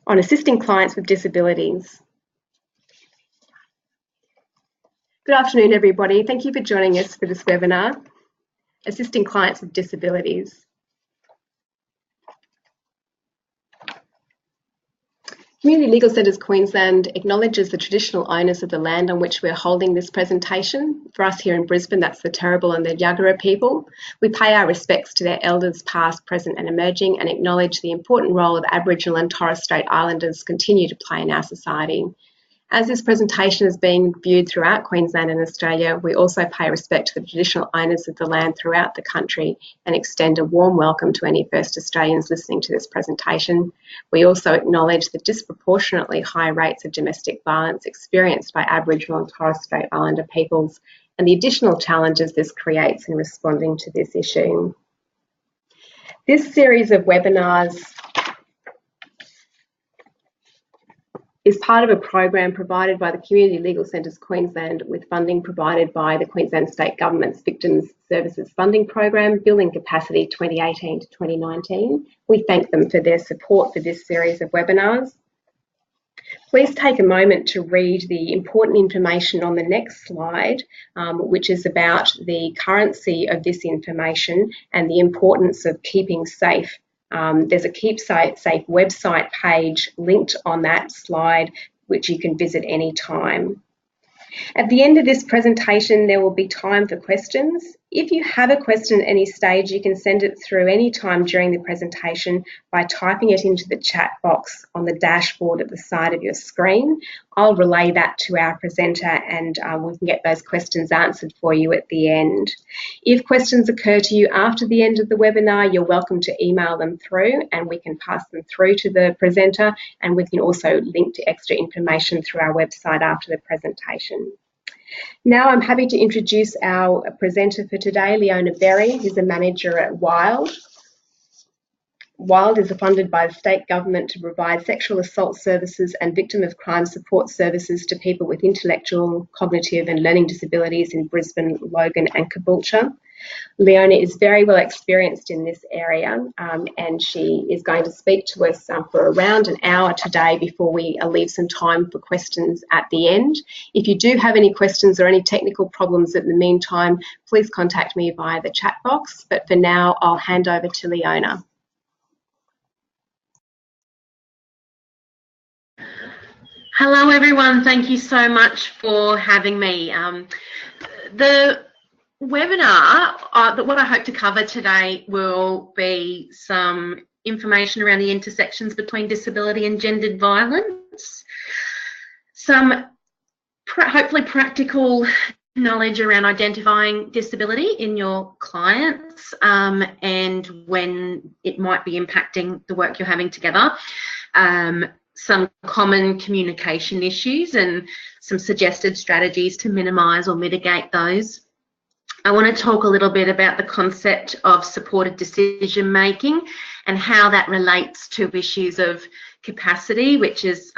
on assisting clients with disabilities. Good afternoon, everybody. Thank you for joining us for this webinar, Assisting Clients with Disabilities. Community Legal Centres Queensland acknowledges the traditional owners of the land on which we're holding this presentation. For us here in Brisbane, that's the Turrbal and the Yagara people. We pay our respects to their elders past, present and emerging, and acknowledge the important role that Aboriginal and Torres Strait Islanders continue to play in our society. As this presentation is being viewed throughout Queensland and Australia, we also pay respect to the traditional owners of the land throughout the country and extend a warm welcome to any First Australians listening to this presentation. We also acknowledge the disproportionately high rates of domestic violence experienced by Aboriginal and Torres Strait Islander peoples and the additional challenges this creates in responding to this issue. This series of webinars is part of a program provided by the Community Legal Centres Queensland with funding provided by the Queensland State Government's Victims Services Funding Program, Building Capacity 2018 to 2019. We thank them for their support for this series of webinars. Please take a moment to read the important information on the next slide, which is about the currency of this information and the importance of keeping safe. There's a Keep Safe website page linked on that slide, which you can visit anytime. At the end of this presentation, there will be time for questions. If you have a question at any stage, you can send it through any time during the presentation by typing it into the chat box on the dashboard at the side of your screen. I'll relay that to our presenter and we can get those questions answered for you at the end. If questions occur to you after the end of the webinar, you're welcome to email them through and we can pass them through to the presenter, and we can also link to extra information through our website after the presentation. Now I'm happy to introduce our presenter for today, Leona Berrie, who's a manager at WWILD. WWILD is funded by the state government to provide sexual assault services and victim of crime support services to people with intellectual, cognitive and learning disabilities in Brisbane, Logan and Caboolture. Leona is very well experienced in this area and she is going to speak to us for around an hour today before we leave some time for questions at the end. If you do have any questions or any technical problems in the meantime, please contact me via the chat box. But for now, I'll hand over to Leona. Hello everyone, thank you so much for having me. The webinar, what I hope to cover today will be some information around the intersections between disability and gendered violence, some hopefully practical knowledge around identifying disability in your clients and when it might be impacting the work you're having together. Some common communication issues and some suggested strategies to minimise or mitigate those. I want to talk a little bit about the concept of supported decision making and how that relates to issues of capacity, which is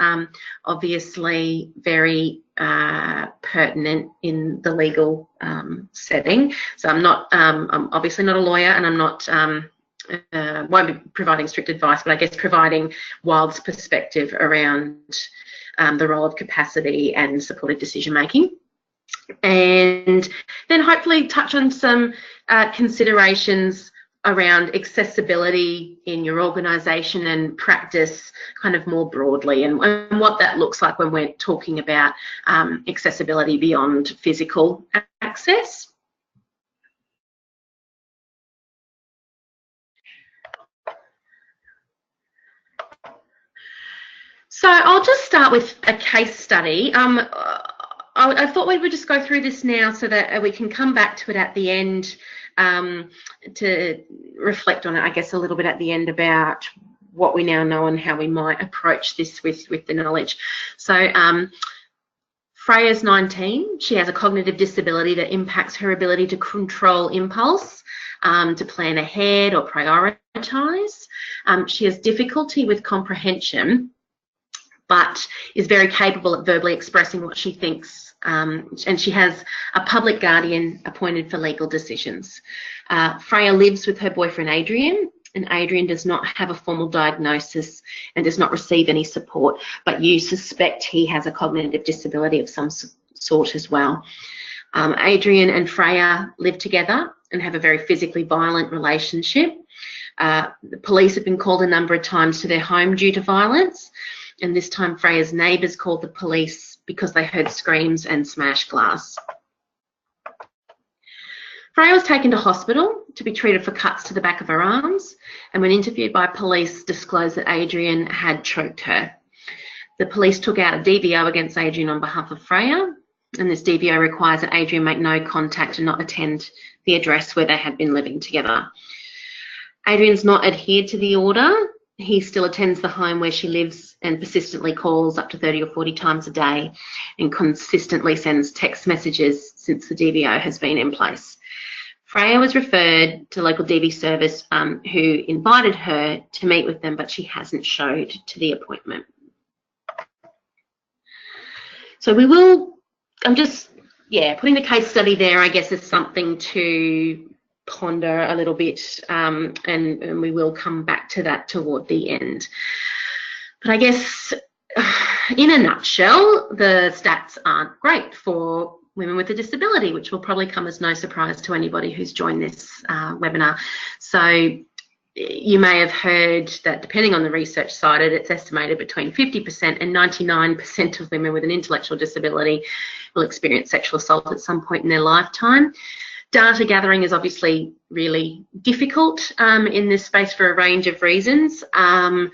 obviously very pertinent in the legal setting. So I'm obviously not a lawyer and I'm not won't be providing strict advice, but I guess providing WWILD's perspective around the role of capacity and supported decision making. And then hopefully touch on some considerations around accessibility in your organisation and practice kind of more broadly, and what that looks like when we're talking about accessibility beyond physical access. So I'll just start with a case study. I thought we would just go through this now so that we can come back to it at the end to reflect on it, I guess, a little bit at the end about what we now know and how we might approach this with the knowledge. So Freya's 19. She has a cognitive disability that impacts her ability to control impulse, to plan ahead or prioritise. She has difficulty with comprehension, but is very capable at verbally expressing what she thinks. And she has a public guardian appointed for legal decisions. Freya lives with her boyfriend Adrian, and Adrian does not have a formal diagnosis and does not receive any support, but you suspect he has a cognitive disability of some sort as well. Adrian and Freya live together and have a very physically violent relationship. The police have been called a number of times to their home due to violence, and this time Freya's neighbours called the police because they heard screams and smashed glass. Freya was taken to hospital to be treated for cuts to the back of her arms, and when interviewed by police, disclosed that Adrian had choked her. The police took out a DVO against Adrian on behalf of Freya, and this DVO requires that Adrian make no contact and not attend the address where they had been living together. Adrian's not adhered to the order. He still attends the home where she lives and persistently calls up to 30 or 40 times a day and consistently sends text messages since the DVO has been in place. Freya was referred to local DV service who invited her to meet with them, but she hasn't showed to the appointment. So we will, I'm just, putting the case study there, I guess, is something to ponder a little bit, and we will come back to that toward the end. But I guess, in a nutshell, the stats aren't great for women with a disability, which will probably come as no surprise to anybody who's joined this webinar. So you may have heard that depending on the research cited, it's estimated between 50% and 99% of women with an intellectual disability will experience sexual assault at some point in their lifetime. Data gathering is obviously really difficult in this space for a range of reasons. And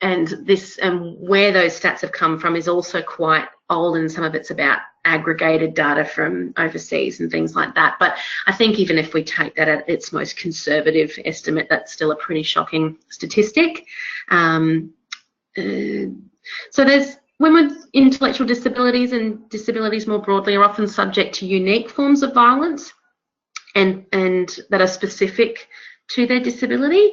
where those stats have come from is also quite old, and some of it's about aggregated data from overseas and things like that. But I think even if we take that at its most conservative estimate, that's still a pretty shocking statistic. So there's women with intellectual disabilities and disabilities more broadly are often subject to unique forms of violence and that are specific to their disability.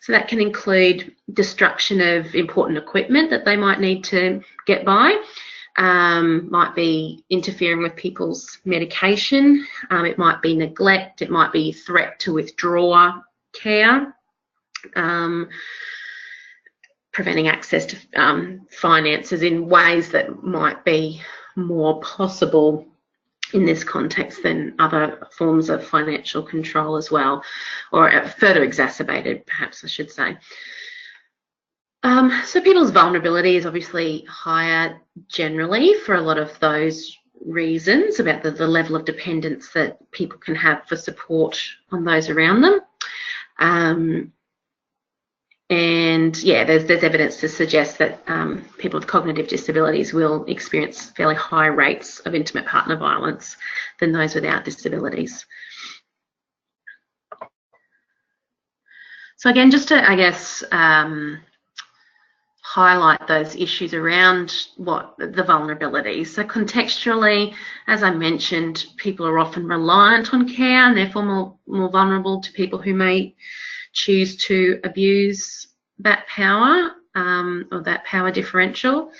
So that can include destruction of important equipment that they might need to get by, might be interfering with people's medication, it might be neglect, it might be threat to withdraw care, preventing access to finances in ways that might be more possible in this context than other forms of financial control as well, or further exacerbated, perhaps I should say. So people's vulnerability is obviously higher generally for a lot of those reasons about the level of dependence that people can have for support on those around them. And yeah, there's evidence to suggest that people with cognitive disabilities will experience fairly high rates of intimate partner violence than those without disabilities. So again, just to, I guess, highlight those issues around what the vulnerabilities. So contextually, as I mentioned, people are often reliant on care and therefore more vulnerable to people who may choose to abuse that power or that power differential.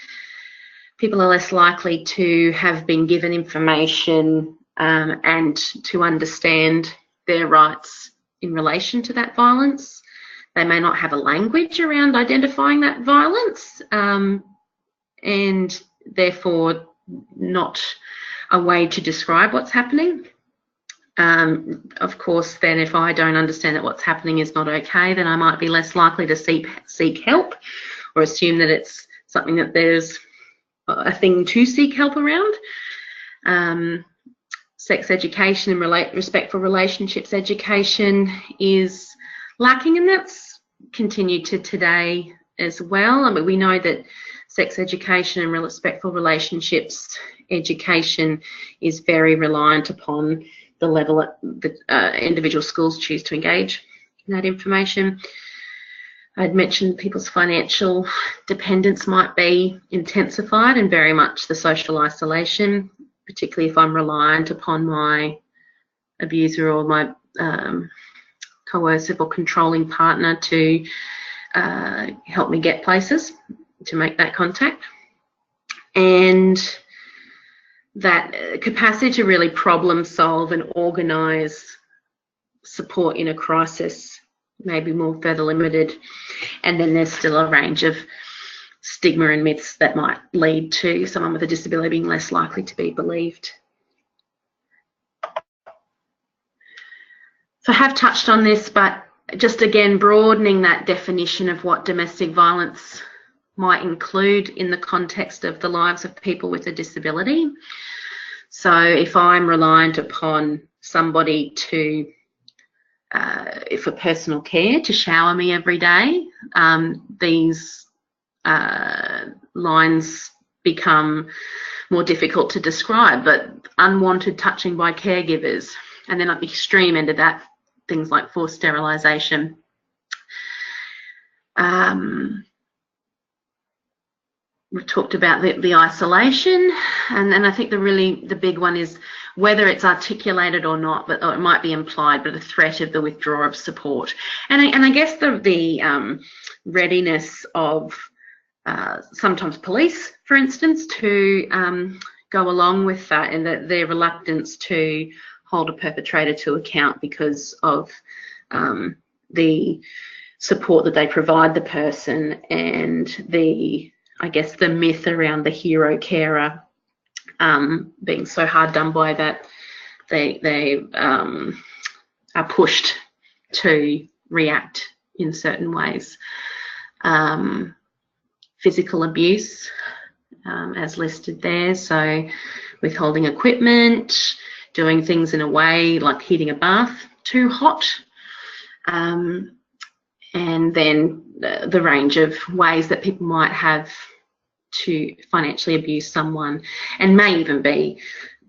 People are less likely to have been given information and to understand their rights in relation to that violence. They may not have a language around identifying that violence and therefore not a way to describe what's happening. Of course, then if I don't understand that what's happening is not okay, then I might be less likely to seek help or assume that it's something that there's a thing to seek help around. Sex education and respectful relationships education is lacking, and that's continued to today as well. I mean, we know that sex education and respectful relationships education is very reliant upon the level that individual schools choose to engage in that information. I'd mentioned people's financial dependence might be intensified and very much the social isolation, particularly if I'm reliant upon my abuser or my coercive or controlling partner to help me get places, to make that contact. And that capacity to really problem solve and organise support in a crisis maybe more further limited. And then there's still a range of stigma and myths that might lead to someone with a disability being less likely to be believed. So I have touched on this, but just again broadening that definition of what domestic violence might include in the context of the lives of people with a disability. So if I'm reliant upon somebody to, for personal care, to shower me every day, these lines become more difficult to describe, but unwanted touching by caregivers. And then at the extreme end of that, things like forced sterilisation. We've talked about the isolation, and then I think the big one is whether it's articulated or not, but or it might be implied, but the threat of the withdrawal of support. And I guess the readiness of sometimes police, for instance, to go along with that, and their reluctance to hold a perpetrator to account because of the support that they provide the person, and I guess the myth around the hero carer being so hard done by that they are pushed to react in certain ways. Physical abuse, as listed there, so withholding equipment, doing things in a way like heating a bath too hot, and then the range of ways that people might have to financially abuse someone, and may even be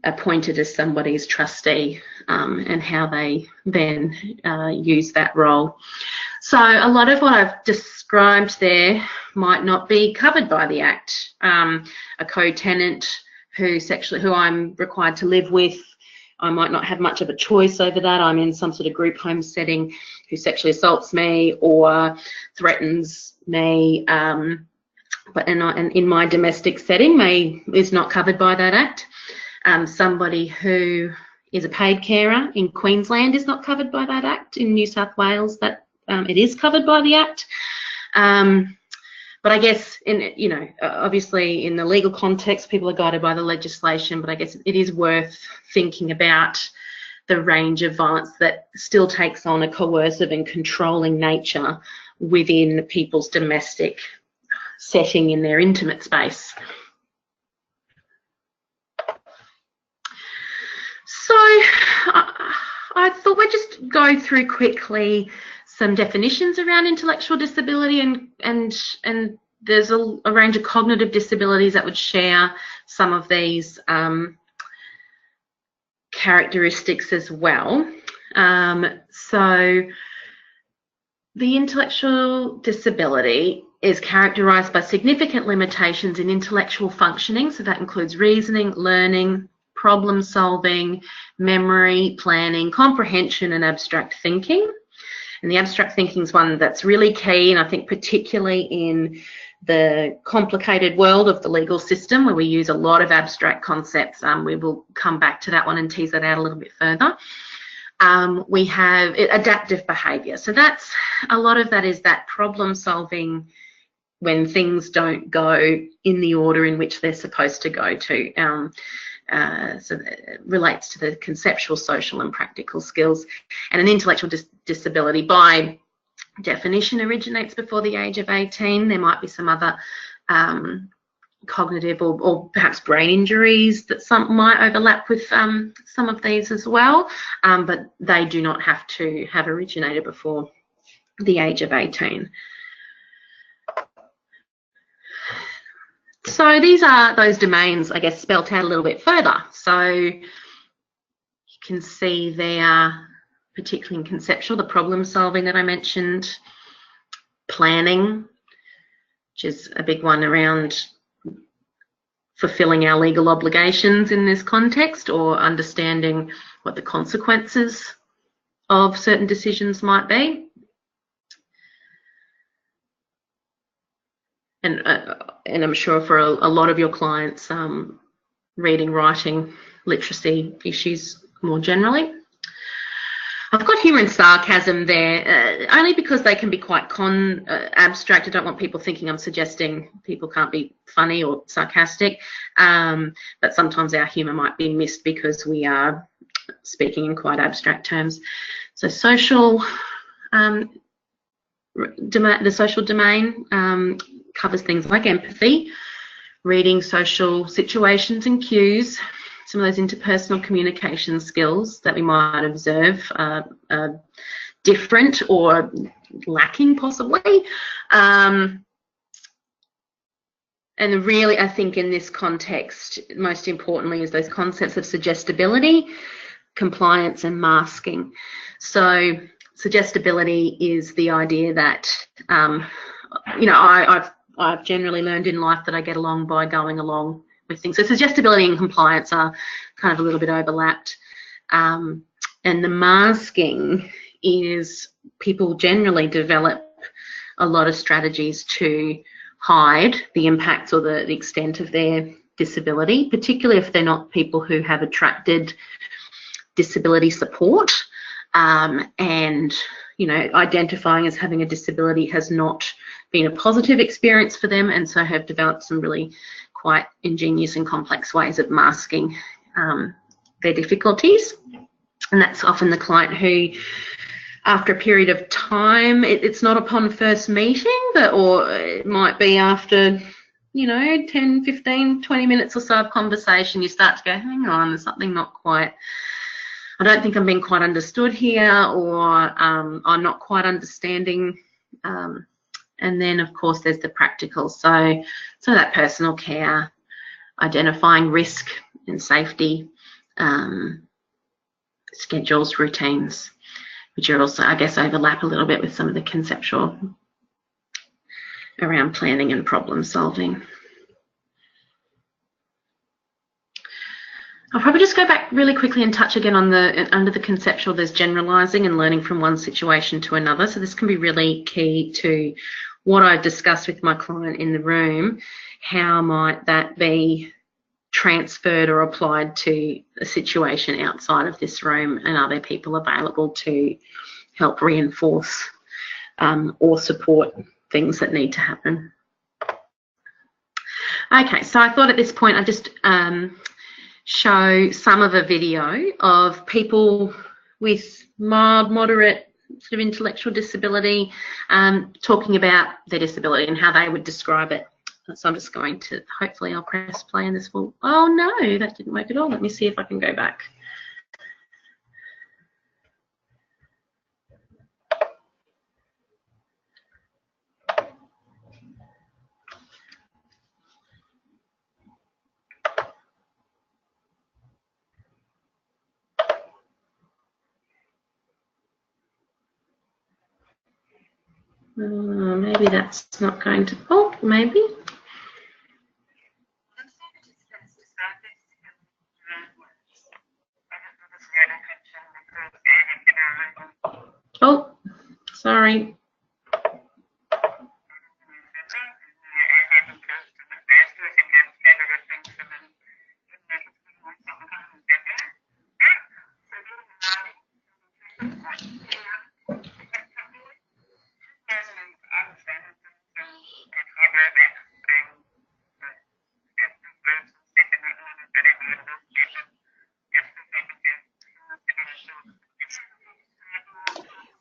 appointed as somebody's trustee, and how they then use that role. So a lot of what I've described there might not be covered by the Act. A co-tenant who I'm required to live with, I might not have much of a choice over that. I'm in some sort of group home setting, who sexually assaults me or threatens me, but in my domestic setting is not covered by that Act. Somebody who is a paid carer in Queensland is not covered by that Act. In New South Wales, that it is covered by the Act. But I guess, obviously in the legal context, people are guided by the legislation, but I guess it is worth thinking about the range of violence that still takes on a coercive and controlling nature within people's domestic setting in their intimate space. So I thought we'd just go through quickly some definitions around intellectual disability, and there's a range of cognitive disabilities that would share some of these characteristics as well. So the intellectual disability is characterised by significant limitations in intellectual functioning, so that includes reasoning, learning, problem solving, memory, planning, comprehension and abstract thinking. And the abstract thinking is one that's really key, and I think particularly in the complicated world of the legal system where we use a lot of abstract concepts. We will come back to that one and tease that out a little bit further. We have adaptive behaviour. So that's a lot of that is that problem solving when things don't go in the order in which they're supposed to go to. So it relates to the conceptual, social and practical skills. And an intellectual disability by definition originates before the age of 18. There might be some other cognitive or perhaps brain injuries that some might overlap with some of these as well, but they do not have to have originated before the age of 18. So these are those domains, I guess, spelt out a little bit further. So you can see there, particularly in conceptual, the problem solving that I mentioned, planning, which is a big one around fulfilling our legal obligations in this context, or understanding what the consequences of certain decisions might be. And I'm sure for a lot of your clients, reading, writing, literacy issues more generally. I've got humour and sarcasm there, only because they can be quite abstract. I don't want people thinking I'm suggesting people can't be funny or sarcastic, but sometimes our humour might be missed because we are speaking in quite abstract terms. So social, the social domain covers things like empathy, reading social situations and cues, some of those interpersonal communication skills that we might observe are different or lacking possibly. And really, I think in this context, most importantly, is those concepts of suggestibility, compliance and masking. So suggestibility is the idea that, you know, I've generally learned in life that I get along by going along with things. So suggestibility and compliance are kind of a little bit overlapped. And the masking is people generally develop a lot of strategies to hide the impacts or the extent of their disability, particularly if they're not people who have attracted disability support, and, you know, identifying as having a disability has not been a positive experience for them, and so have developed some really quite ingenious and complex ways of masking their difficulties. And that's often the client who, after a period of time, it's not upon first meeting, or it might be after, you know, 10, 15, 20 minutes or so of conversation, you start to go, hang on, there's something not quite, I don't think I'm being quite understood here, or I'm not quite understanding. And then, of course, there's the practical. So that personal care, identifying risk and safety, schedules, routines, which are also, I guess, overlap a little bit with some of the conceptual around planning and problem solving. I'll probably just go back really quickly and touch again on under the conceptual, there's generalising and learning from one situation to another. So this can be really key to what I discussed with my client in the room. How might that be transferred or applied to a situation outside of this room, and are there people available to help reinforce or support things that need to happen? Okay, so I thought at this point I'd just show some of a video of people with mild, moderate sort of intellectual disability talking about their disability and how they would describe it. So I'm just going to, hopefully I'll press play and this will, oh no, that didn't work at all. Let me see if I can go back. Maybe that's not going to, oh, maybe. Oh, sorry.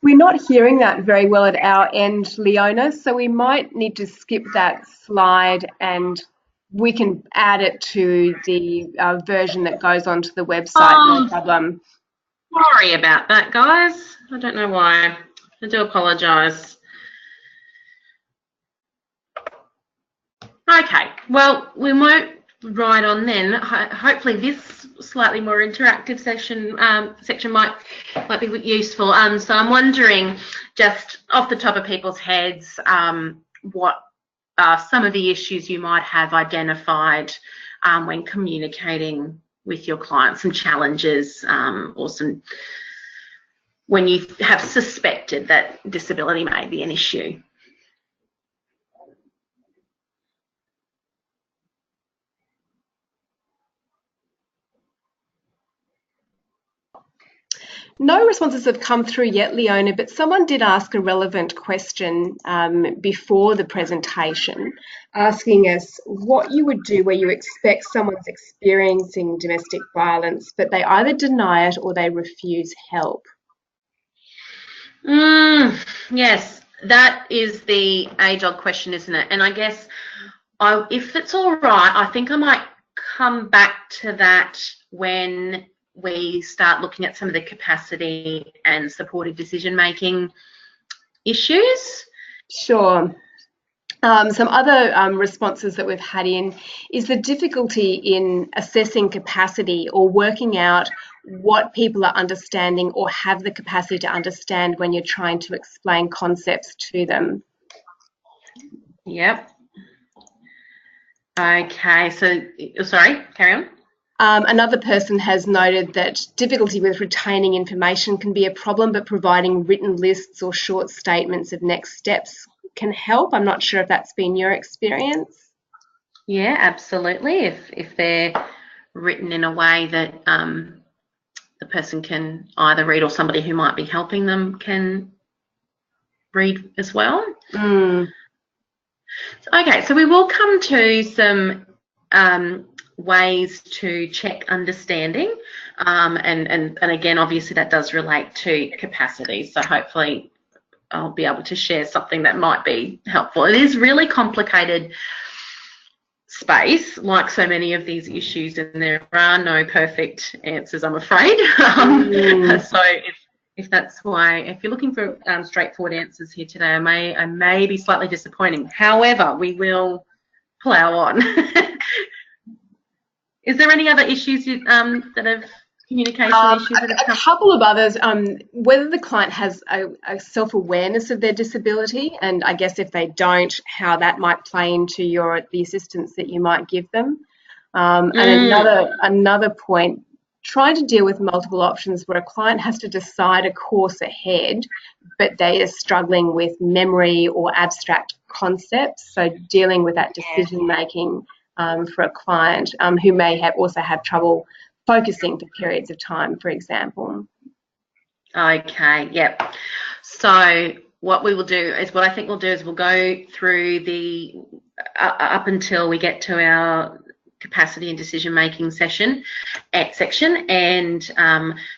We're not hearing that very well at our end, Leona, so we might need to skip that slide and we can add it to the version that goes onto the website, no problem. Sorry about that, guys. I don't know why. I do apologise. Okay, well, we won't ride on then. Hopefully this slightly more interactive section might be useful. So I'm wondering, just off the top of people's heads, what are some of the issues you might have identified when communicating with your clients, some challenges, or some when you have suspected that disability may be an issue. No responses have come through yet, Leona, but someone did ask a relevant question before the presentation, asking us what you would do where you expect someone's experiencing domestic violence, but they either deny it or they refuse help. Yes, that is the age-old question, isn't it? And I guess if it's all right, I think I might come back to that when we start looking at some of the capacity and supportive decision-making issues. Sure. Some other responses that we've had in is the difficulty in assessing capacity or working out what people are understanding or have the capacity to understand when you're trying to explain concepts to them. Yep. Okay, so, sorry, carry on. Another person has noted that difficulty with retaining information can be a problem, but providing written lists or short statements of next steps can help. I'm not sure if that's been your experience. Yeah, absolutely. If they're written in a way that the person can either read or somebody who might be helping them can read as well. Okay, so we will come to some ways to check understanding, and again, obviously that does relate to capacity, so hopefully I'll be able to share something that might be helpful. It is really complicated space, like so many of these issues, and there are no perfect answers, I'm afraid. So if that's why, if you're looking for straightforward answers here today, I may be slightly disappointing. However, we will plough on. Is there any other issues that have communication issues that have come? A couple of others, whether the client has a self-awareness of their disability, and I guess if they don't, how that might play into the assistance that you might give them. And another point, trying to deal with multiple options where a client has to decide a course ahead, but they are struggling with memory or abstract concepts. So dealing with that decision making for a client who may also have trouble focusing for periods of time, for example. Okay, yep. So what we will do is, what I think we'll do is we'll go through the up until we get to our capacity and decision-making section, and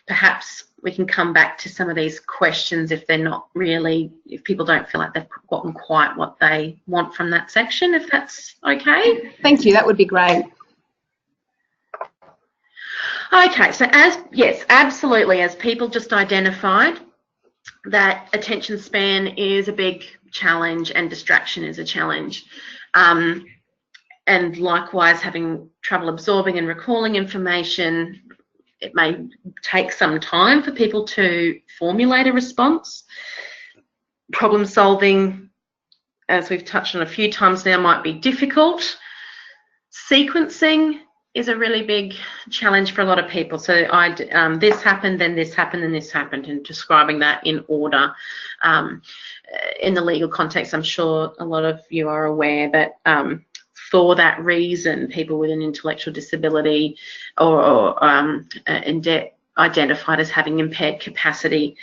perhaps we can come back to some of these questions if they're not really, if people don't feel like they've gotten quite what they want from that section, if that's okay. Thank you, that would be great. Okay, so yes, absolutely, as people just identified, that attention span is a big challenge and distraction is a challenge. And likewise, having trouble absorbing and recalling information, it may take some time for people to formulate a response. Problem solving, as we've touched on a few times now, might be difficult. Sequencing is a really big challenge for a lot of people. So this happened, then this happened, then this happened, and describing that in order. In the legal context, I'm sure a lot of you are aware that for that reason, people with an intellectual disability or identified as having impaired capacity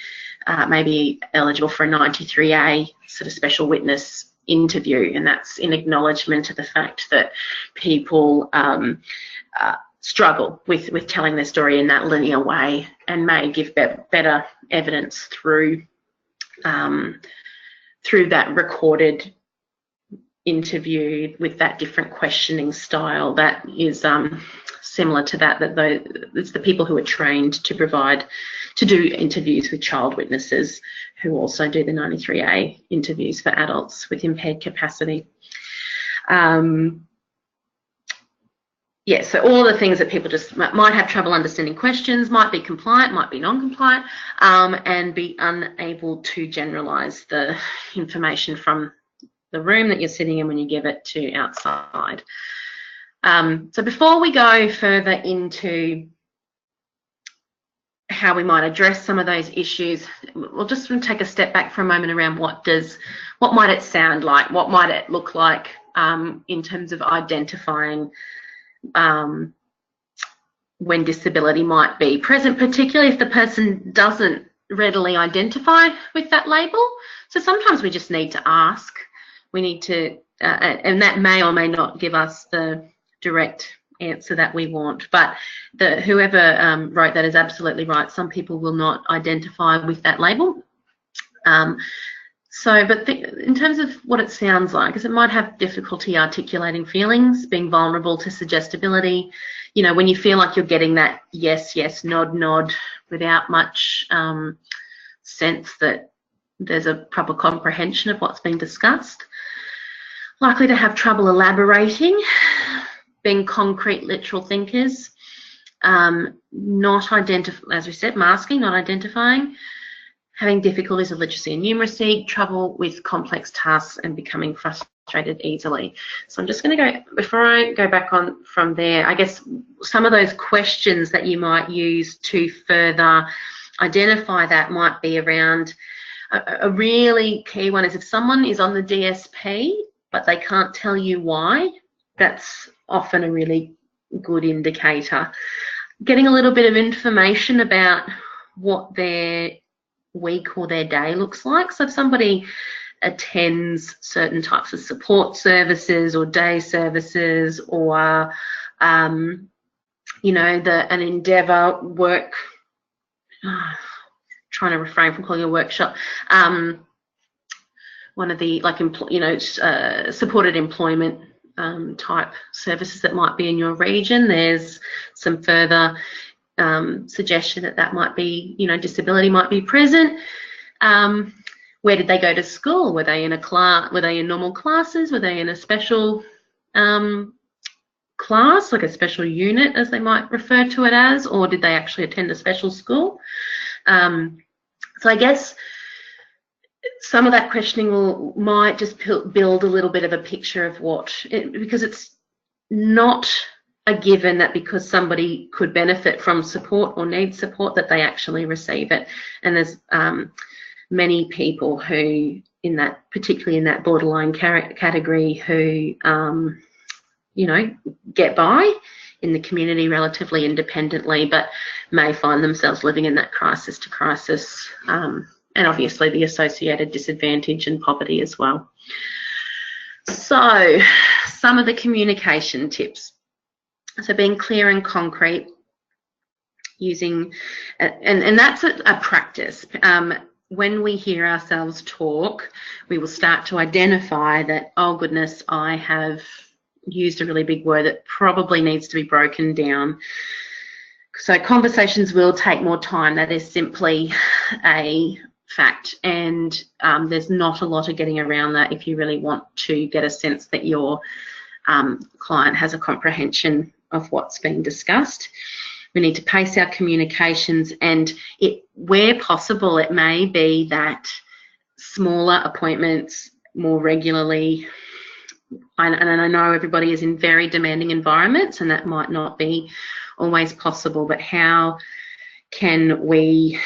may be eligible for a 93A sort of special witness interview, and that's in acknowledgement of the fact that people struggle with telling their story in that linear way and may give better evidence through that recorded interview with that different questioning style that is similar to that it's the people who are trained to do interviews with child witnesses who also do the 93A interviews for adults with impaired capacity. Yeah, so all the things that people just might have trouble understanding questions, might be compliant, might be non-compliant, and be unable to generalise the information from the room that you're sitting in when you give it to outside. So before we go further into how we might address some of those issues, we'll just take a step back for a moment around what might it sound like, what might it look like in terms of identifying when disability might be present, particularly if the person doesn't readily identify with that label. So sometimes we just need to ask. We need to, and that may or may not give us the direct answer that we want. But whoever wrote that is absolutely right. Some people will not identify with that label. But in terms of what it sounds like, is it might have difficulty articulating feelings, being vulnerable to suggestibility. You know, when you feel like you're getting that yes, yes, nod, nod, without much sense that there's a proper comprehension of what's being discussed. Likely to have trouble elaborating, being concrete, literal thinkers, not identifying, as we said, masking, not identifying, having difficulties with literacy and numeracy, trouble with complex tasks, and becoming frustrated easily. So I'm just going to go, before I go back on from there, I guess some of those questions that you might use to further identify that might be around, a really key one is if someone is on the DSP, but they can't tell you why, that's often a really good indicator. Getting a little bit of information about what their week or their day looks like. So if somebody attends certain types of support services or day services, or you know, an endeavour work, trying to refrain from calling it a workshop, one of the, like, supported employment type services that might be in your region, there's some further suggestion that might be, you know, disability might be present. Where did they go to school? Were they in a class? Were they in normal classes? Were they in a special class, like a special unit, as they might refer to it as, or did they actually attend a special school? So I guess some of that questioning might just build a little bit of a picture of because it's not a given that because somebody could benefit from support or need support that they actually receive it. And there's many people who, particularly in that borderline category, who you know, get by in the community relatively independently, but may find themselves living in that crisis to crisis, and obviously the associated disadvantage and poverty as well. So some of the communication tips. So being clear and concrete, using, and that's a practice. When we hear ourselves talk, we will start to identify that, oh goodness, I have used a really big word that probably needs to be broken down. So conversations will take more time. That is simply a fact, and there's not a lot of getting around that if you really want to get a sense that your client has a comprehension of what's being discussed. We need to pace our communications, and where possible, it may be that smaller appointments more regularly, and I know everybody is in very demanding environments and that might not be always possible, but how can we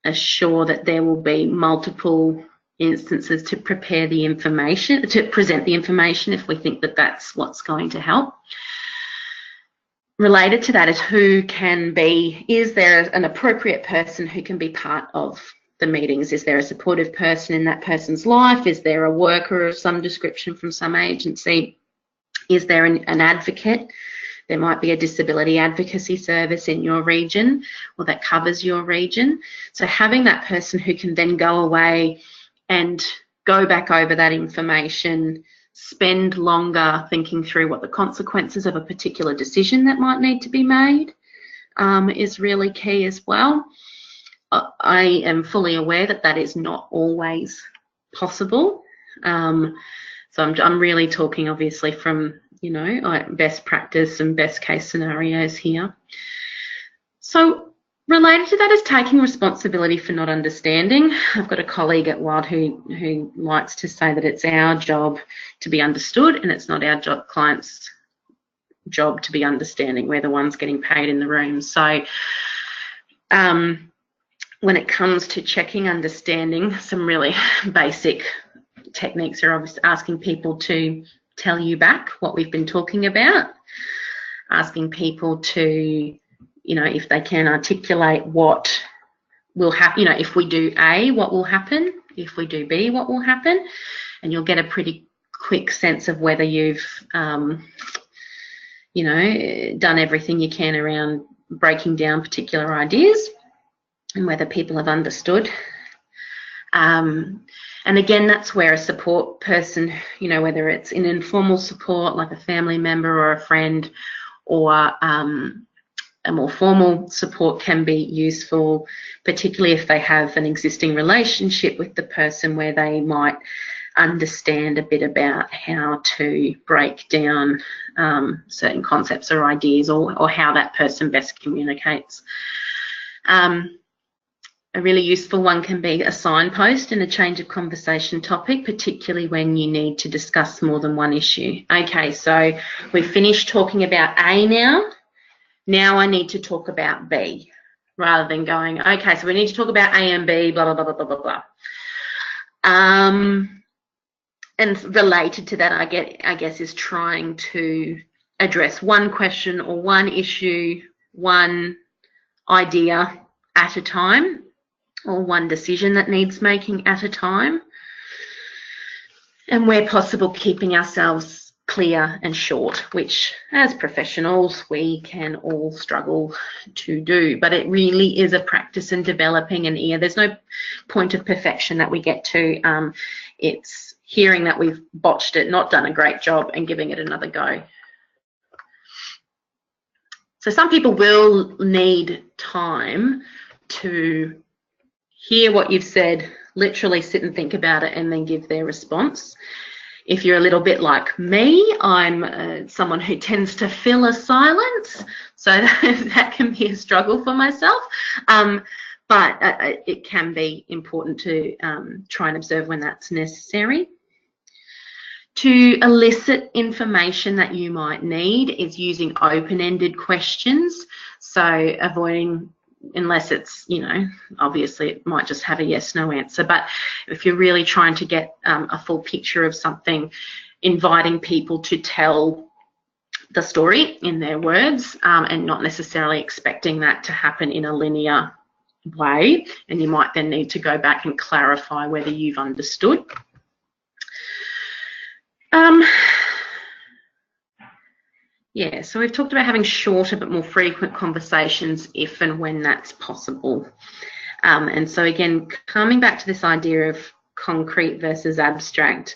assure that there will be multiple instances to prepare the information, to present the information if we think that that's what's going to help? Related to that is is there an appropriate person who can be part of the meetings? Is there a supportive person in that person's life? Is there a worker of some description from some agency? Is there an advocate? There might be a disability advocacy service in your region or that covers your region. So having that person who can then go away and go back over that information, spend longer thinking through what the consequences of a particular decision that might need to be made is really key as well. I am fully aware that that is not always possible. So I'm really talking obviously from, you know, like best practice and best case scenarios here. So related to that is taking responsibility for not understanding. I've got a colleague at WWILD who likes to say that it's our job to be understood and it's not our client's job to be understanding. We're the ones getting paid in the room. So when it comes to checking understanding, some really basic techniques are obviously asking people to tell you back what we've been talking about. asking people to, if they can articulate what will happen, if we do A, what will happen? If we do B, what will happen? And you'll get a pretty quick sense of whether you've, done everything you can around breaking down particular ideas and whether people have understood. And again, that's where a support person, whether it's an informal support like a family member or a friend, or a more formal support can be useful, particularly if they have an existing relationship with the person where they might understand a bit about how to break down certain concepts or ideas, or how that person best communicates. A really useful one can be a signpost in a change of conversation topic, particularly when you need to discuss more than one issue. Okay, so we've finished talking about A now. Now I need to talk about B, rather than going, okay, so we need to talk about A and B, blah, blah, blah, blah, blah, blah. And related to that, I guess, is trying to address one question or one issue, one idea at a time, or one decision that needs making at a time, and where possible keeping ourselves clear and short, which as professionals we can all struggle to do, but it really is a practice in developing an ear. There's no point of perfection that we get to. It's hearing that we've botched it, not done a great job, and giving it another go. So some people will need time to hear what you've said, literally sit and think about it, and then give their response. If you're a little bit like me, I'm someone who tends to fill a silence, so that can be a struggle for myself. But it can be important to try and observe when that's necessary. To elicit information that you might need is using open-ended questions, so avoiding, unless it's, obviously it might just have a yes, no answer. But if you're really trying to get a full picture of something, inviting people to tell the story in their words, and not necessarily expecting that to happen in a linear way. And you might then need to go back and clarify whether you've understood. Yeah, so we've talked about having shorter but more frequent conversations if and when that's possible. And so again, coming back to this idea of concrete versus abstract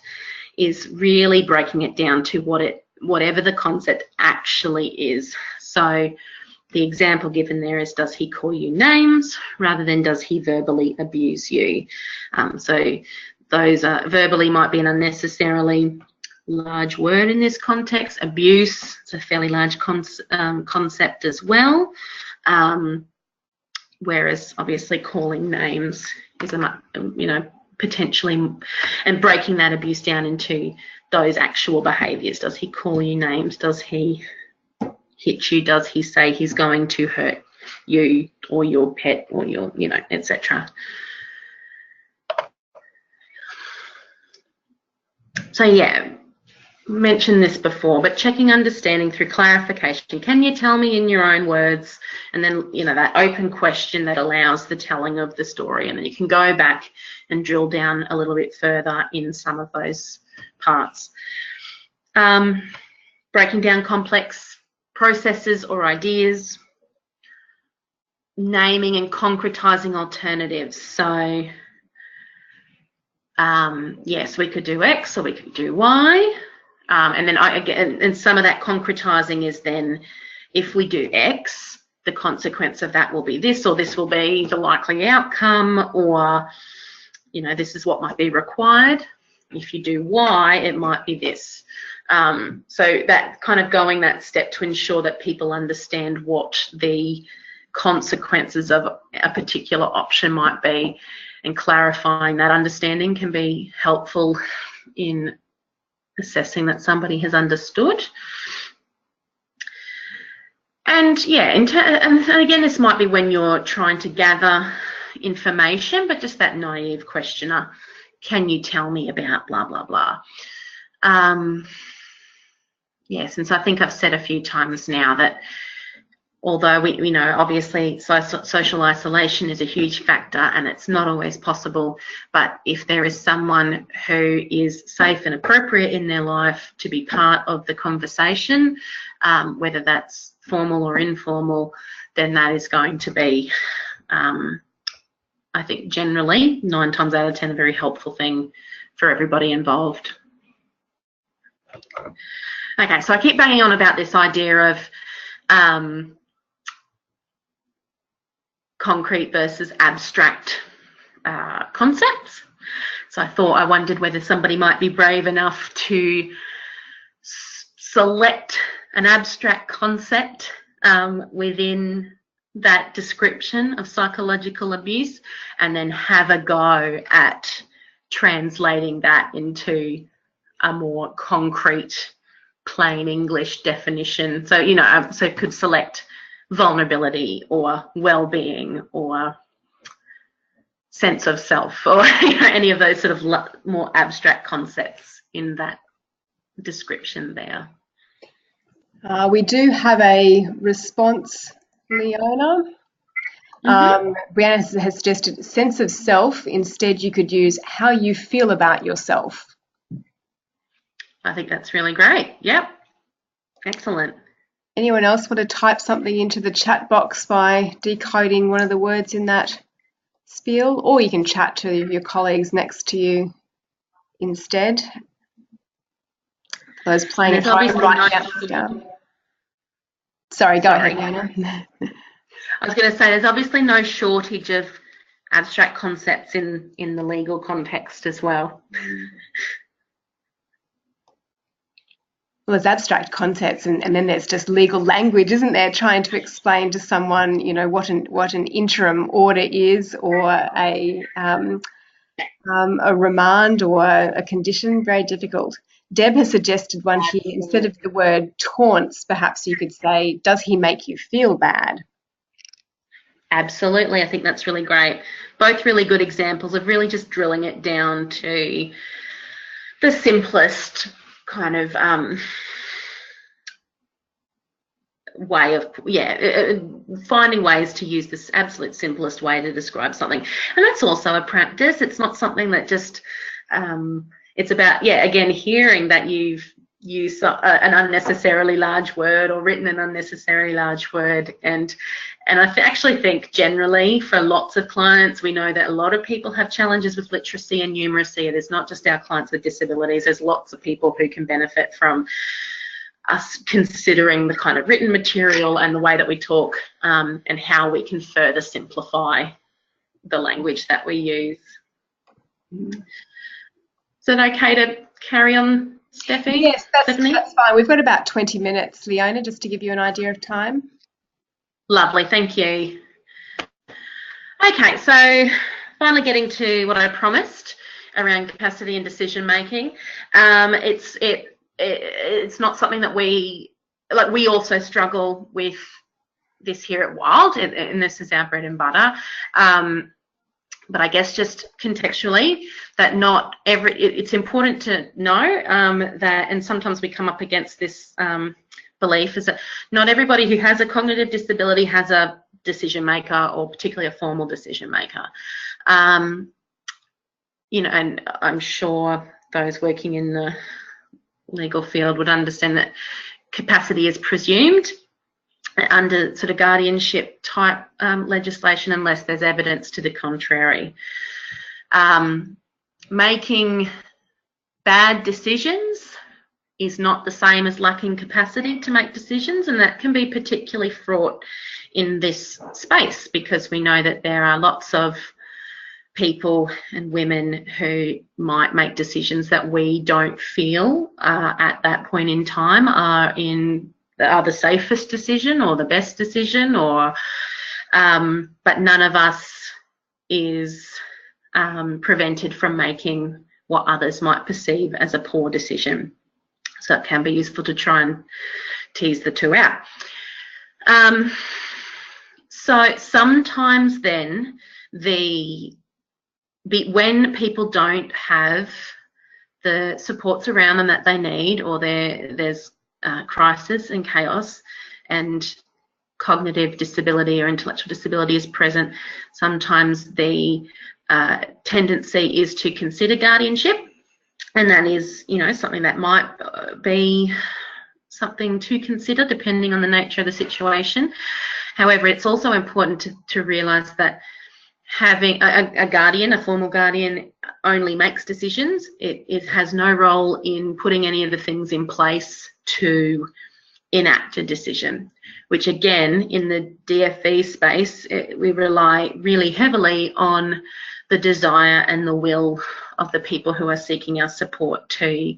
is really breaking it down to whatever the concept actually is. So the example given there is, does he call you names, rather than does he verbally abuse you? So those verbally might be an unnecessarily large word in this context. Abuse, it's a fairly large concept as well, whereas obviously calling names is potentially, and breaking that abuse down into those actual behaviours. Does he call you names? Does he hit you? Does he say he's going to hurt you or your pet or your, etc. So yeah, mentioned this before, but checking understanding through clarification. Can you tell me in your own words? And then, that open question that allows the telling of the story. And then you can go back and drill down a little bit further in some of those parts. Breaking down complex processes or ideas. Naming and concretizing alternatives. So, yes, we could do X or we could do Y. And then some of that concretizing is then, if we do X, the consequence of that will be this, or this will be the likely outcome, or, this is what might be required. If you do Y, it might be this. So that kind of going that step to ensure that people understand what the consequences of a particular option might be, and clarifying that understanding can be helpful in assessing that somebody has understood. And yeah, and again, this might be when you're trying to gather information, but just that naive questioner, can you tell me about blah, blah, blah? Yes, and so I think I've said a few times now that although we know obviously social isolation is a huge factor and it's not always possible, but if there is someone who is safe and appropriate in their life to be part of the conversation, whether that's formal or informal, then that is going to be, I think generally 9 times out of 10 a very helpful thing for everybody involved. Okay, so I keep banging on about this idea of concrete versus abstract concepts. So I wondered whether somebody might be brave enough to select an abstract concept within that description of psychological abuse and then have a go at translating that into a more concrete, plain English definition. So, you know, so could select vulnerability or well-being or sense of self or any of those sort of more abstract concepts in that description there. We do have a response, Leona. Brianna has suggested sense of self. Instead, you could use how you feel about yourself. I think that's really great. Yep. Excellent. Anyone else want to type something into the chat box by decoding one of the words in that spiel? Or you can chat to your colleagues next to you instead. Those playing at home, write down. Sorry, go ahead, Leona. I was going to say there's obviously no shortage of abstract concepts in the legal context as well. Well, there's abstract concepts and then there's just legal language, isn't there, trying to explain to someone, you know, what an interim order is or a remand or a condition. Very difficult. Deb has suggested one here. Instead of the word taunts, perhaps you could say, does he make you feel bad? Absolutely. I think that's really great. Both really good examples of really just drilling it down to the simplest kind of way of, finding ways to use this absolute simplest way to describe something. And that's also a practice. It's not something that just, it's about, again, hearing that you've used an unnecessarily large word or written an unnecessarily large word. And I actually think generally for lots of clients, we know that a lot of people have challenges with literacy and numeracy. It is not just our clients with disabilities. There's lots of people who can benefit from us considering the kind of written material and the way that we talk and how we can further simplify the language that we use. Is that okay to carry on, Steffi? Yes, that's fine. We've got about 20 minutes, Leona, just to give you an idea of time. Lovely, thank you. Okay, so finally getting to what I promised around capacity and decision making. It's not something that we also struggle with this here at WWILD, and this is our bread and butter. But I guess just contextually that it's important to know that, and sometimes we come up against this belief, is that not everybody who has a cognitive disability has a decision maker, or particularly a formal decision maker. You know, and I'm sure those working in the legal field would understand that capacity is presumed under sort of guardianship type legislation unless there's evidence to the contrary. Making bad decisions is not the same as lacking capacity to make decisions, and that can be particularly fraught in this space because we know that there are lots of people and women who might make decisions that we don't feel at that point in time are the safest decision or the best decision, or but none of us is prevented from making what others might perceive as a poor decision. So it can be useful to try and tease the two out. So sometimes then when people don't have the supports around them that they need, or there's crisis and chaos, and cognitive disability or intellectual disability is present, sometimes the tendency is to consider guardianship, and that is, you know, something that might be something to consider depending on the nature of the situation. However, it's also important to realise that having a guardian, a formal guardian, only makes decisions. It has no role in putting any of the things in place to enact a decision, which again, in the DFE space, we rely really heavily on the desire and the will of the people who are seeking our support to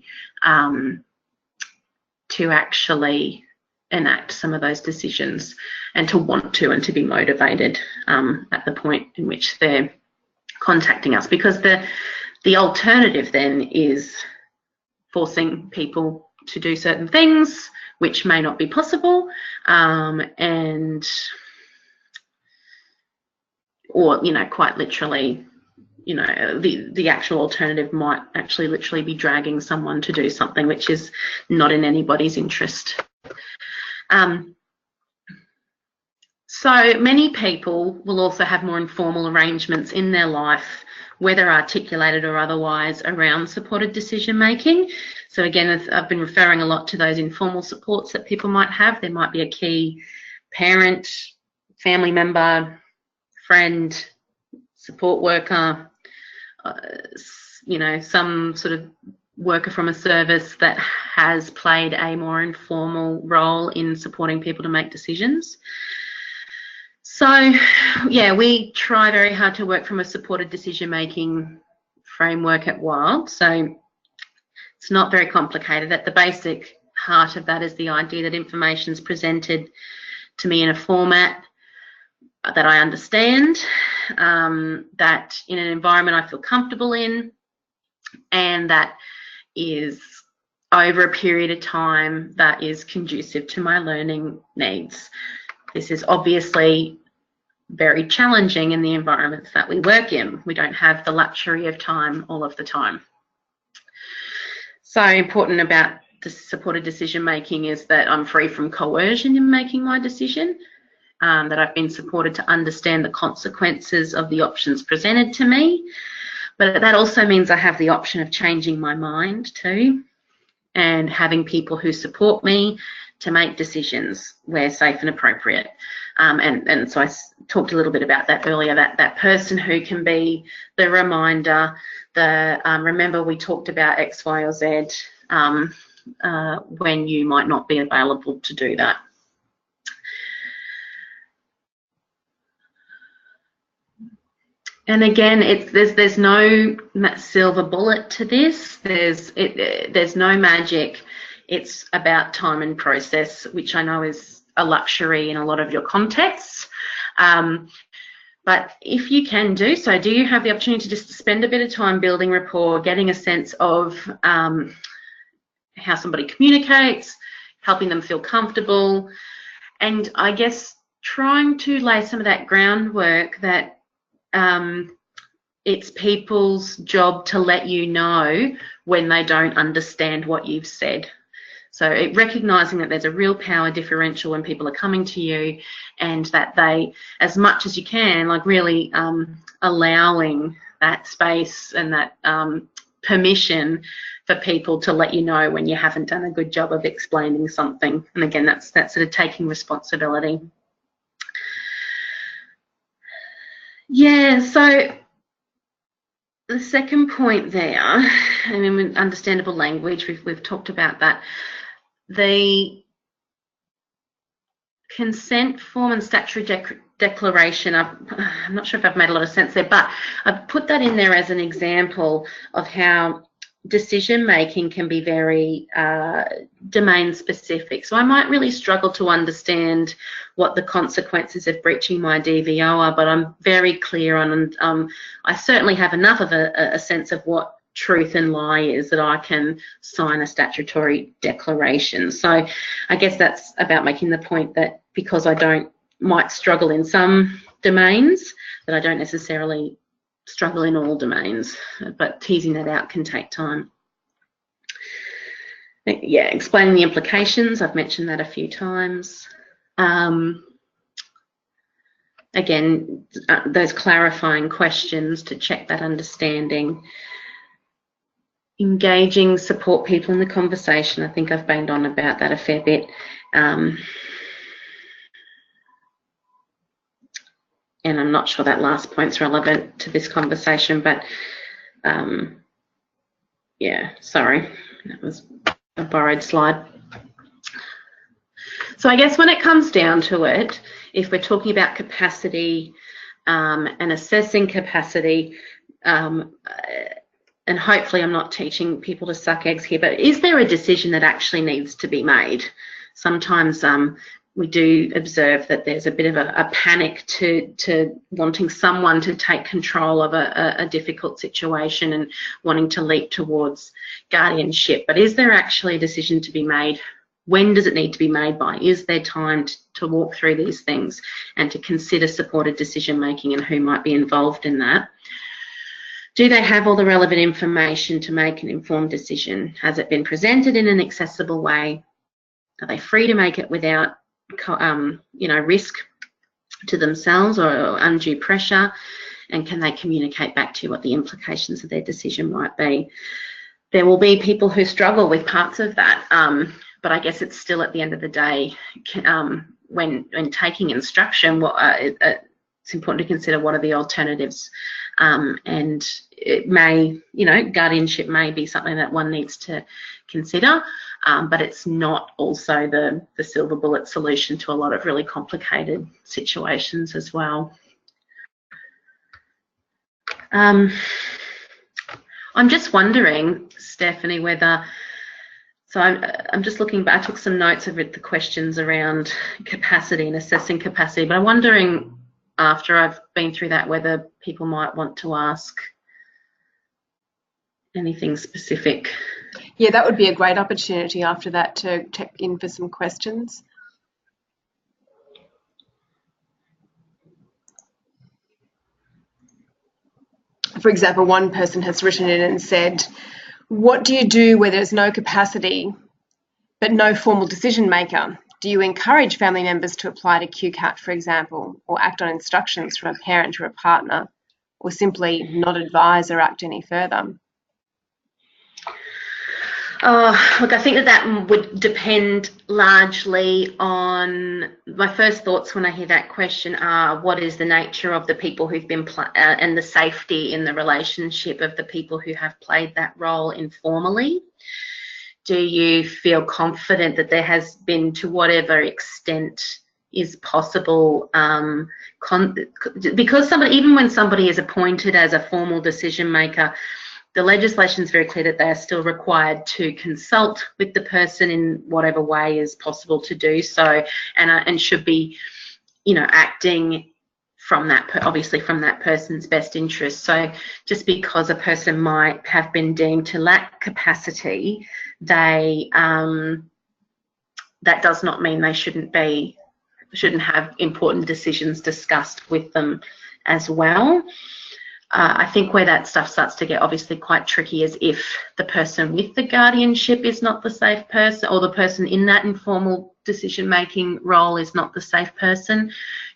actually enact some of those decisions, and to want to, and to be motivated at the point in which they're contacting us, because the alternative then is forcing people to do certain things which may not be possible, or, you know, quite literally, you know, the actual alternative might actually literally be dragging someone to do something which is not in anybody's interest. So many people will also have more informal arrangements in their life, whether articulated or otherwise, around supported decision making. So again, I've been referring a lot to those informal supports that people might have. There might be a key parent, family member, friend, support worker, you know, some sort of worker from a service that has played a more informal role in supporting people to make decisions. So yeah, we try very hard to work from a supported decision-making framework at WWILD. So it's not very complicated. At the basic heart of that is the idea that information is presented to me in a format that I understand, that in an environment I feel comfortable in, and that is over a period of time that is conducive to my learning needs. This is obviously very challenging in the environments that we work in. We don't have the luxury of time all of the time. So important about the supported decision making is that I'm free from coercion in making my decision, that I've been supported to understand the consequences of the options presented to me. But that also means I have the option of changing my mind too, and having people who support me to make decisions where safe and appropriate. And so I talked a little bit about that earlier, that person who can be the reminder, remember we talked about X, Y, or Z, when you might not be available to do that. And again, there's no silver bullet to this. There's no magic. It's about time and process, which I know is a luxury in a lot of your contexts. But if you can do so, do you have the opportunity to just spend a bit of time building rapport, getting a sense of how somebody communicates, helping them feel comfortable, and I guess trying to lay some of that groundwork that it's people's job to let you know when they don't understand what you've said. So recognising that there's a real power differential when people are coming to you, and that they, as much as you can, like really allowing that space and that permission for people to let you know when you haven't done a good job of explaining something. And again, that's sort of taking responsibility. Yeah, so the second point there, I mean, understandable language, we've talked about that. The consent form and statutory declaration, I'm not sure if I've made a lot of sense there, but I've put that in there as an example of how decision making can be very domain specific. So I might really struggle to understand what the consequences of breaching my DVO are, but I'm very clear on, I certainly have enough of a sense of what truth and lie is that I can sign a statutory declaration. So I guess that's about making the point that because I might struggle in some domains, that I don't necessarily struggle in all domains, but teasing that out can take time. Yeah, explaining the implications. I've mentioned that a few times. Again, those clarifying questions to check that understanding. Engaging support people in the conversation. I think I've banged on about that a fair bit. And I'm not sure that last point's relevant to this conversation, but yeah, sorry, that was a borrowed slide. So I guess when it comes down to it, if we're talking about capacity and assessing capacity, and hopefully I'm not teaching people to suck eggs here, but is there a decision that actually needs to be made? Sometimes we do observe that there's a bit of a panic to wanting someone to take control of a difficult situation and wanting to leap towards guardianship. But is there actually a decision to be made? When does it need to be made by? Is there time to walk through these things and to consider supported decision making and who might be involved in that? Do they have all the relevant information to make an informed decision? Has it been presented in an accessible way? Are they free to make it without risk to themselves or undue pressure? And can they communicate back to you what the implications of their decision might be? There will be people who struggle with parts of that, but I guess it's still at the end of the day, when taking instruction, it's important to consider what are the alternatives, and it may, guardianship may be something that one needs to consider, but it's not also the silver bullet solution to a lot of really complicated situations as well. I'm just wondering, Stephanie, whether, so I'm just looking back, I took some notes of the questions around capacity and assessing capacity, but I'm wondering after I've been through that whether people might want to ask anything specific. Yeah, that would be a great opportunity after that to check in for some questions. For example, one person has written in and said, what do you do where there's no capacity but no formal decision maker? Do you encourage family members to apply to QCAT, for example, or act on instructions from a parent or a partner, or simply not advise or act any further? Look, I think that would depend largely on, my first thoughts when I hear that question are, what is the nature of the people who've been, and the safety in the relationship of the people who have played that role informally? Do you feel confident that there has been, to whatever extent is possible, because somebody, even when somebody is appointed as a formal decision maker, the legislation is very clear that they are still required to consult with the person in whatever way is possible to do so, and should be, acting from that, obviously from that person's best interest. So just because a person might have been deemed to lack capacity, that does not mean they shouldn't have important decisions discussed with them as well. I think where that stuff starts to get obviously quite tricky is if the person with the guardianship is not the safe person, or the person in that informal decision-making role is not the safe person.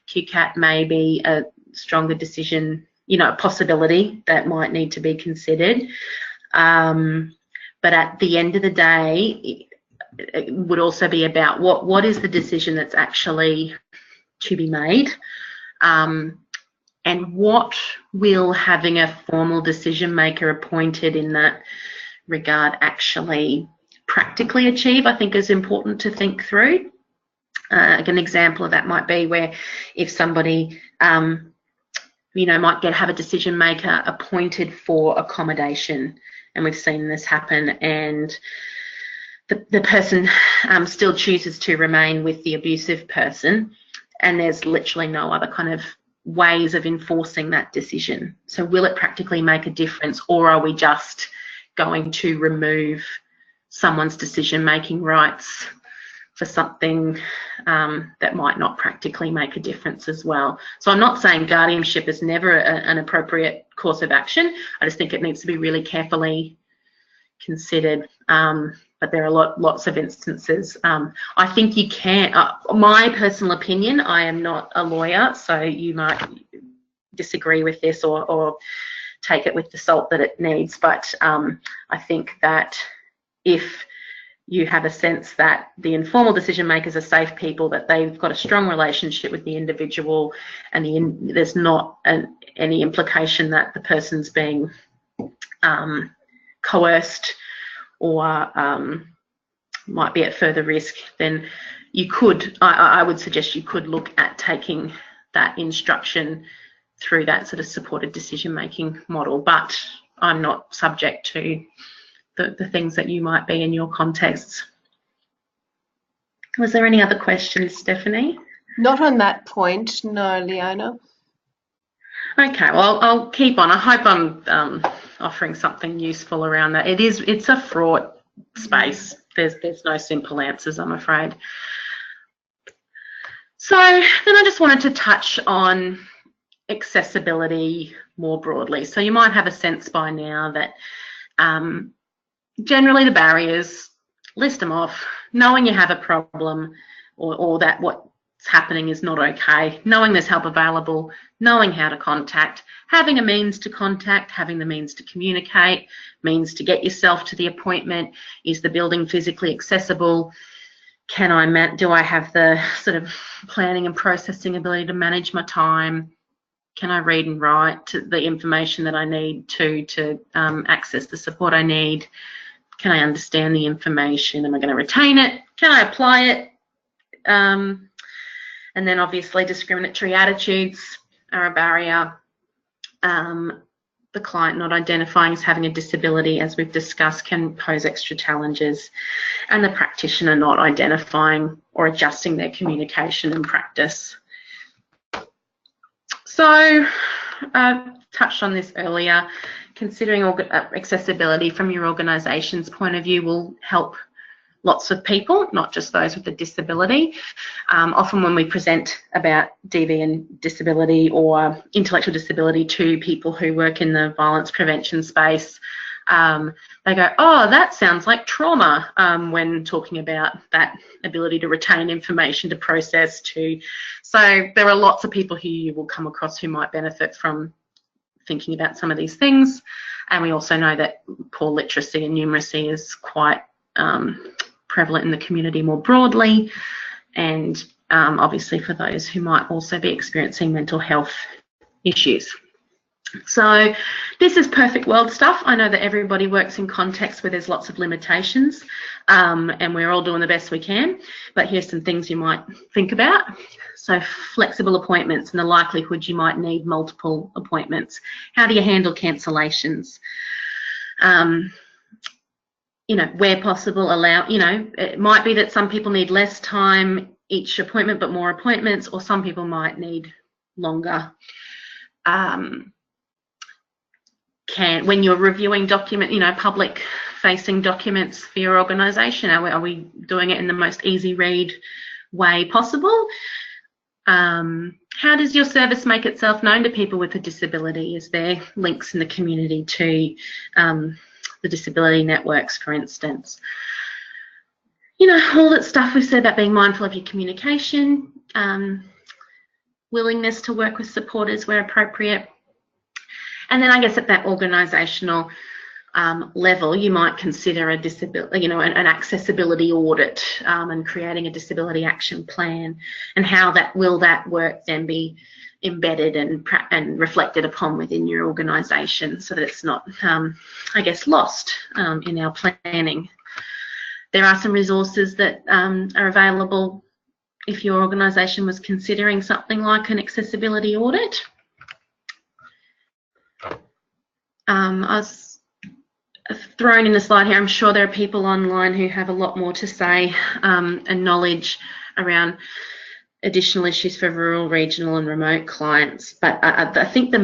QCAT may be a stronger decision, a possibility that might need to be considered. But at the end of the day, it would also be about what is the decision that's actually to be made. And what will having a formal decision maker appointed in that regard actually practically achieve, I think is important to think through. An example of that might be where if somebody, might have a decision maker appointed for accommodation, and we've seen this happen, and the person still chooses to remain with the abusive person, and there's literally no other kind of ways of enforcing that decision. So will it practically make a difference, or are we just going to remove someone's decision-making rights for something that might not practically make a difference as well? So I'm not saying guardianship is never an appropriate course of action. I just think it needs to be really carefully considered. But but there are lots of instances. I think you can, my personal opinion, I am not a lawyer, so you might disagree with this or take it with the salt that it needs, but I think that if you have a sense that the informal decision makers are safe people, that they've got a strong relationship with the individual, and there's not any implication that the person's being coerced or might be at further risk, then you could, I would suggest you could look at taking that instruction through that sort of supported decision-making model. But I'm not subject to the things that you might be in your contexts. Was there any other questions, Stephanie? Not on that point, no, Leona. Okay, well, I'll keep on. I hope I'm offering something useful around that. It's a fraught space. There's no simple answers, I'm afraid. So then I just wanted to touch on accessibility more broadly. So you might have a sense by now that generally the barriers, list them off, knowing you have a problem or that what's happening is not okay, knowing there's help available, knowing how to contact, having a means to contact, having the means to communicate, means to get yourself to the appointment, is the building physically accessible, do I have the sort of planning and processing ability to manage my time, can I read and write the information that I need to access the support I need, can I understand the information, am I going to retain it, can I apply it, and then obviously discriminatory attitudes are a barrier. The client not identifying as having a disability, as we've discussed, can pose extra challenges, and the practitioner not identifying or adjusting their communication and practice. So I touched on this earlier. Considering accessibility from your organisation's point of view will help lots of people, not just those with a disability. Often when we present about DV and disability or intellectual disability to people who work in the violence prevention space, they go, oh, that sounds like trauma, when talking about that ability to retain information, to process, so there are lots of people who you will come across who might benefit from thinking about some of these things. And we also know that poor literacy and numeracy is quite prevalent in the community more broadly, and obviously for those who might also be experiencing mental health issues. So this is perfect world stuff. I know that everybody works in contexts where there's lots of limitations, and we're all doing the best we can, but here's some things you might think about. So flexible appointments and the likelihood you might need multiple appointments. How do you handle cancellations? You know, where possible, allow, you know, it might be that some people need less time each appointment but more appointments, or some people might need longer. When you're reviewing public facing documents for your organisation, are we doing it in the most easy read way possible? How does your service make itself known to people with a disability? Is there links in the community to the disability networks, for instance? You know, all that stuff we've said about being mindful of your communication, willingness to work with supporters where appropriate. And then I guess at that organisational level, you might consider a disability, an accessibility audit, and creating a disability action plan, and how will that work then be embedded and reflected upon within your organisation, so that it's not, I guess, lost in our planning. There are some resources that are available if your organisation was considering something like an accessibility audit. I've thrown in a slide here. I'm sure there are people online who have a lot more to say and knowledge around additional issues for rural, regional and remote clients. But I think the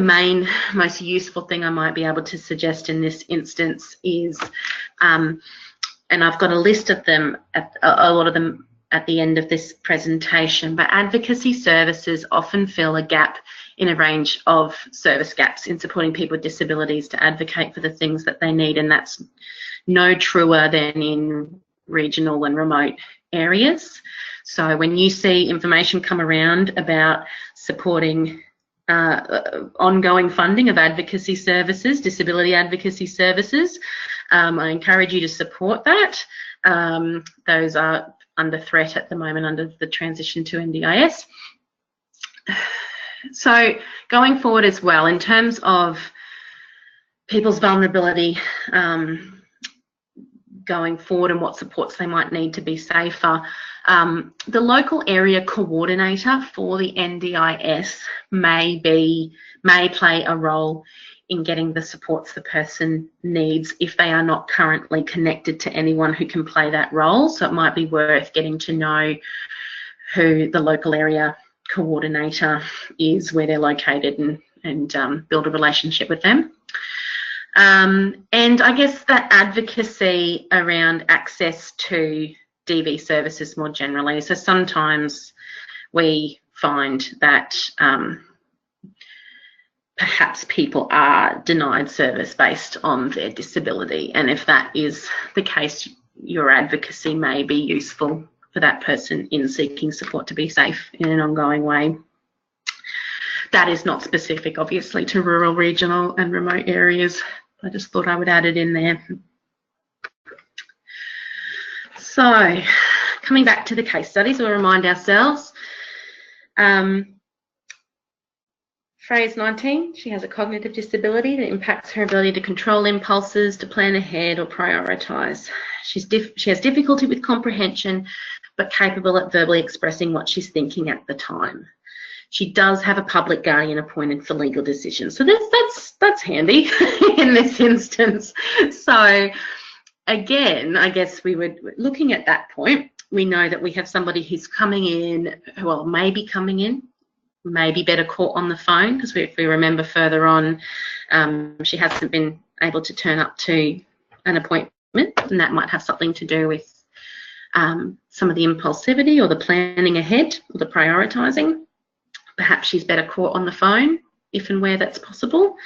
most useful thing I might be able to suggest in this instance is, and I've got a list of them, a lot of them at the end of this presentation, but advocacy services often fill a gap in a range of service gaps in supporting people with disabilities to advocate for the things that they need, and that's no truer than in regional and remote areas. So when you see information come around about supporting ongoing funding of advocacy services, disability advocacy services, I encourage you to support that. Those are under threat at the moment under the transition to NDIS. So going forward as well, in terms of people's vulnerability going forward and what supports they might need to be safer, the local area coordinator for the NDIS may play a role in getting the supports the person needs if they are not currently connected to anyone who can play that role. So it might be worth getting to know who the local area coordinator is, where they're located, and build a relationship with them. And I guess that advocacy around access to DV services more generally. So sometimes we find that perhaps people are denied service based on their disability, and if that is the case, your advocacy may be useful for that person in seeking support to be safe in an ongoing way. That is not specific, obviously, to rural, regional and remote areas. I just thought I would add it in there. So, coming back to the case studies, we'll remind ourselves. Freya's 19, she has a cognitive disability that impacts her ability to control impulses, to plan ahead or prioritise. She has difficulty with comprehension, but capable at verbally expressing what she's thinking at the time. She does have a public guardian appointed for legal decisions. So that's handy in this instance. So again, I guess we would, looking at that point, we know that we have somebody who's coming in, well, maybe coming in, maybe better caught on the phone, because if we remember further on, she hasn't been able to turn up to an appointment, and that might have something to do with some of the impulsivity or the planning ahead or the prioritising. Perhaps she's better caught on the phone if and where that's possible.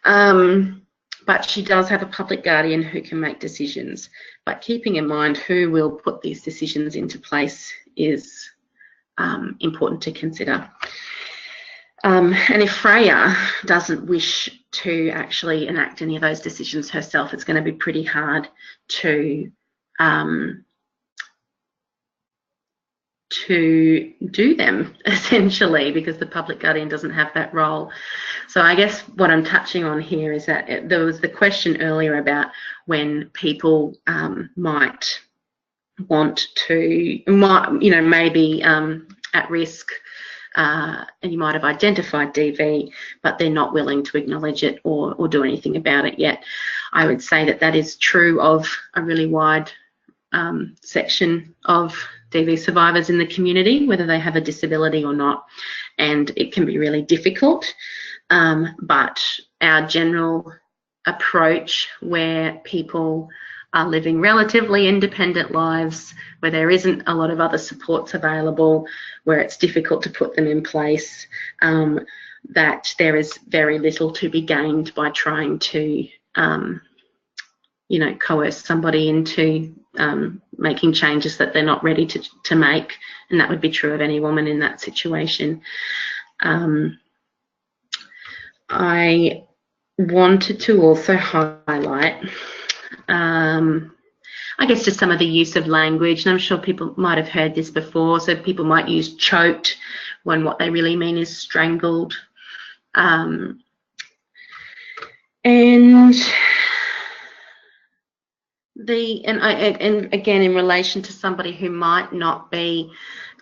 But she does have a public guardian who can make decisions. But keeping in mind who will put these decisions into place is important to consider. And if Freya doesn't wish to actually enact any of those decisions herself, it's going to be pretty hard to do them, essentially, because the public guardian doesn't have that role. So I guess what I'm touching on here is that there was the question earlier about when people might want to, maybe at risk, and you might have identified DV, but they're not willing to acknowledge it or do anything about it yet. I would say that that is true of a really wide section of DV survivors in the community, whether they have a disability or not, and it can be really difficult. But our general approach, where people are living relatively independent lives, where there isn't a lot of other supports available, where it's difficult to put them in place, that there is very little to be gained by trying to coerce somebody into making changes that they're not ready to make, and that would be true of any woman in that situation. I wanted to also highlight, I guess, just some of the use of language, and I'm sure people might have heard this before. So people might use choked when what they really mean is strangled. And again, in relation to somebody who might not be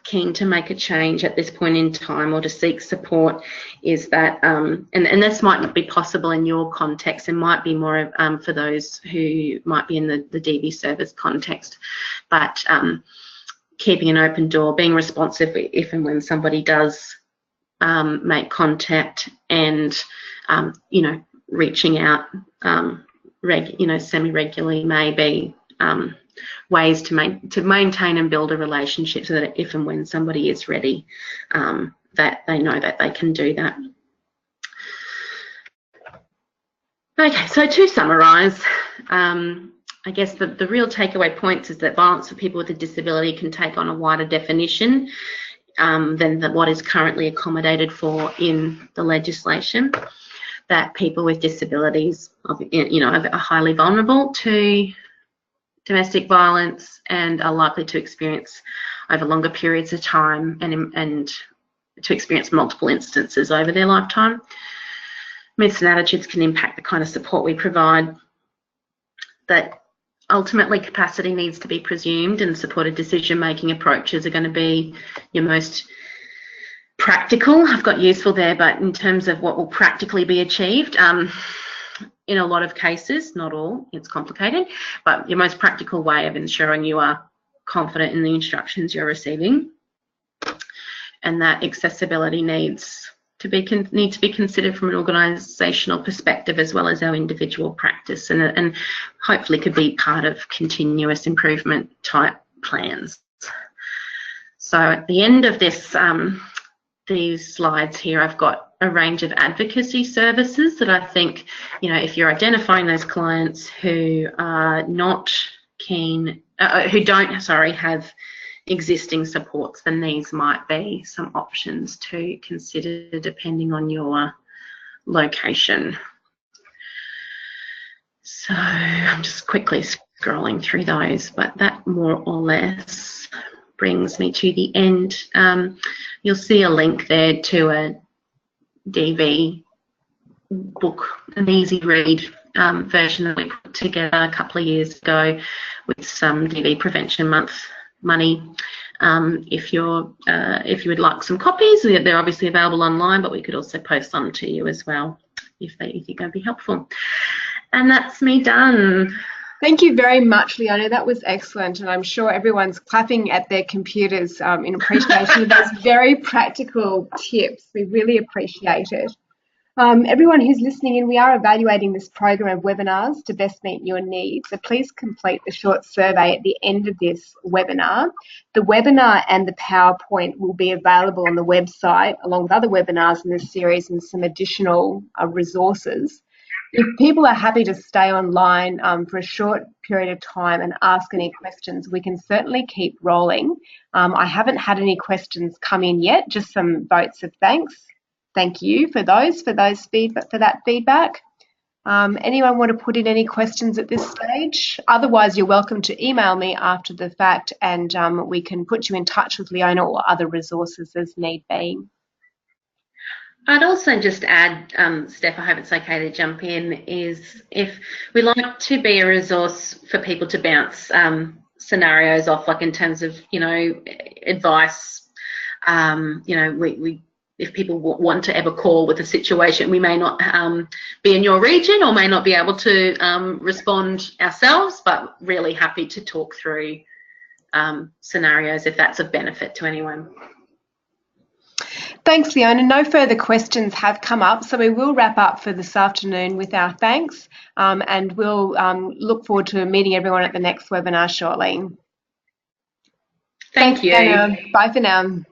keen to make a change at this point in time or to seek support, is that, and this might not be possible in your context, and might be more for those who might be in the DV service context, but keeping an open door, being responsive if and when somebody does make contact, and reaching out semi-regularly may be ways to maintain and build a relationship, so that if and when somebody is ready, that they know that they can do that. Okay, so to summarise, I guess the real takeaway points is that violence for people with a disability can take on a wider definition than what is currently accommodated for in the legislation. That people with disabilities, are highly vulnerable to domestic violence and are likely to experience over longer periods of time and to experience multiple instances over their lifetime. Myths and attitudes can impact the kind of support we provide. That ultimately capacity needs to be presumed, and supported decision-making approaches are going to be your most practical. I've got useful there, but in terms of what will practically be achieved, in a lot of cases, not all, it's complicated, but your most practical way of ensuring you are confident in the instructions you're receiving, and that accessibility needs to be considered from an organisational perspective as well as our individual practice, and hopefully could be part of continuous improvement type plans. So at the end of this, these slides here, I've got a range of advocacy services that I think, if you're identifying those clients who are not keen, who don't have existing supports, then these might be some options to consider depending on your location. So I'm just quickly scrolling through those, but that more or less brings me to the end. You'll see a link there to a DV book, an easy read version that we put together a couple of years ago with some DV Prevention Month money. If you would like some copies, they're obviously available online, but we could also post them to you as well if you think they'd be helpful. And that's me done. Thank you very much, Leona. That was excellent, and I'm sure everyone's clapping at their computers in appreciation of those very practical tips. We really appreciate it. Everyone who's listening in, we are evaluating this program of webinars to best meet your needs. So please complete the short survey at the end of this webinar. The webinar and the PowerPoint will be available on the website along with other webinars in this series and some additional resources. If people are happy to stay online for a short period of time and ask any questions, we can certainly keep rolling. I haven't had any questions come in yet, just some votes of thanks. Thank you for that feedback. Anyone want to put in any questions at this stage? Otherwise, you're welcome to email me after the fact, and we can put you in touch with Leona or other resources as need be. I'd also just add, Steph, I hope it's okay to jump in, is if we like to be a resource for people to bounce scenarios off, like in terms of, advice, if people want to ever call with a situation, we may not be in your region or may not be able to respond ourselves, but really happy to talk through scenarios if that's of benefit to anyone. Thanks, Leona. No further questions have come up, so we will wrap up for this afternoon with our thanks, and we'll look forward to meeting everyone at the next webinar shortly. Thank you. Leona. Bye for now.